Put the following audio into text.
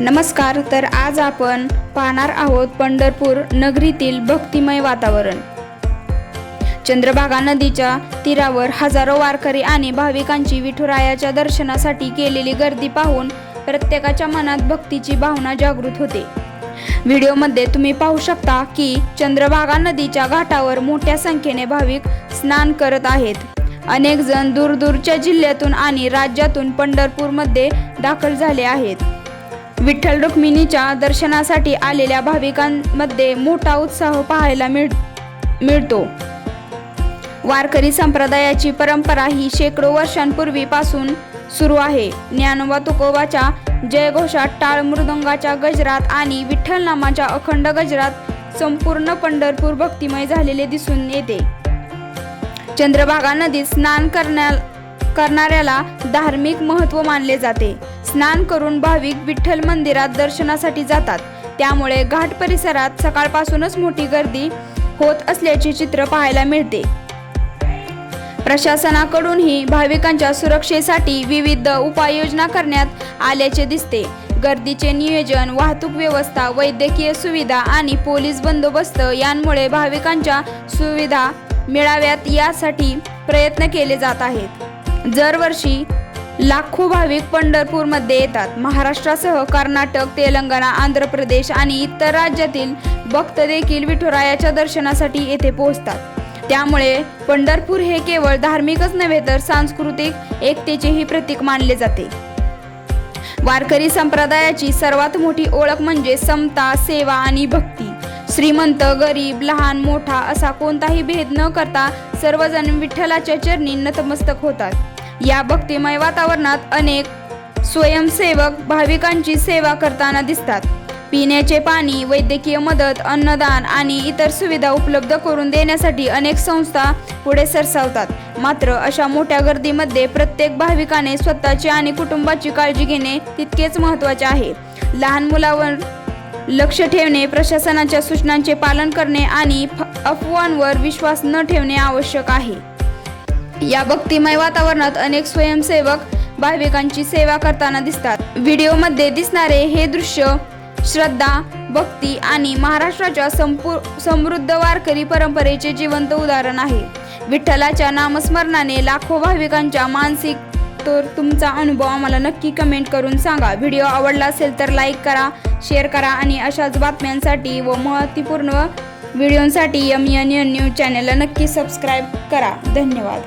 नमस्कार। तर आज आपण पाहणार आहोत पंढरपूर नगरीतील भक्तिमय वातावरण। चंद्रभागा नदीच्या तीरावर हजारो वारकरी आणि भाविकांची विठुरायाच्या दर्शनासाठी केलेली गर्दी पाहून प्रत्येकाच्या मनात भक्तीची भावना जागृत होते। व्हिडिओमध्ये तुम्ही पाहू शकता की चंद्रभागा नदीच्या घाटावर मोठ्या संख्येने भाविक स्नान करत आहेत। अनेक जण दूरदूरच्या जिल्ह्यातून आणि राज्यातून पंढरपूरमध्ये दाखल झाले आहेत। विठ्ठल रुक्मिणीच्या दर्शनासाठी आलेल्या भाविकांमध्ये मोठा उत्साह पाहायला मिळतो। वारकरी संप्रदायाची परंपरा ही शेकडो वर्षांपूर्वीपासून सुरू आहे। ज्ञानोबा तुकोबाच्या जयघोषात, टाळ मृदंगाच्या गजरात आणि विठ्ठल नामाच्या अखंड गजरात संपूर्ण पंढरपूर भक्तिमय झालेले दिसून येते। चंद्रभागा नदीत स्नान करणाऱ्याला धार्मिक महत्त्व मानले जाते। स्नान करून भाविक विठ्ठल मंदिरात दर्शनासाठी जातात, त्यामुळे घाट परिसरात सकाळपासूनच मोठी गर्दी होत असल्याचे चित्र पाहायला मिळते। प्रशासनाकडूनही भाविकांच्या सुरक्षेसाठी विविध उपाययोजना करण्यात आल्याचे दिसते। गर्दीचे नियोजन, वाहतूक व्यवस्था, वैद्यकीय सुविधा आणि पोलीस बंदोबस्त यांमुळे भाविकांच्या सुविधा मिळाव्यात यासाठी प्रयत्न केले जात आहेत। दरवर्षी लाखो भाविक पंढरपूरमध्ये येतात। महाराष्ट्रासह कर्नाटक, तेलंगणा, आंध्र प्रदेश आणि इतर राज्यातील भक्त देखील विठुरायाच्या दर्शनासाठी येथे पोहोचतात। त्यामुळे पंढरपूर हे केवळ धार्मिकच नव्हे तर सांस्कृतिक एकतेचेही प्रतीक मानले जाते। वारकरी संप्रदायाची सर्वात मोठी ओळख म्हणजे समता, सेवा आणि भक्ती। श्रीमंत, गरीब, लहान मोठा असा कोणताही भेद न करता सर्वजण विठ्ठलाच्या चरणी नतमस्तक होतात। या भक्तिमय वातावरणात अनेक स्वयंसेवक भाविकांची सेवा करताना दिसतात। पिण्याचे पाणी, वैद्यकीय मदत, अन्नदान आणि इतर सुविधा उपलब्ध करून देण्यासाठी अनेक संस्था पुढे सरसावतात। मात्र अशा मोठ्या गर्दीमध्ये प्रत्येक भाविकाने स्वतःची आणि कुटुंबाची काळजी घेणे तितकेच महत्त्वाचे आहे। लहान मुलांवर लक्ष ठेवणे, प्रशासनाच्या सूचनांचे पालन करणे आणि अफवांवर विश्वास न ठेवणे आवश्यक आहे। या भक्तिमय वातावरणात अनेक स्वयंसेवक भाविकांची सेवा करताना दिसतात। व्हिडिओमध्ये दिसणारे हे दृश्य श्रद्धा, भक्ती आणि महाराष्ट्राच्या समृद्ध वारकरी परंपरेचे जिवंत उदाहरण आहे। विठ्ठलाच्या नामस्मरणाने लाखो भाविकांच्या मानसिक तर तुमचा अनुभव आम्हाला नक्की कमेंट करून सांगा। व्हिडिओ आवडला असेल तर लाईक करा, शेअर करा आणि अशाच बातम्यांसाठी व महत्त्वपूर्ण व्हिडिओंसाठी MNN न्यूज चॅनलला नक्की सबस्क्राईब करा। धन्यवाद।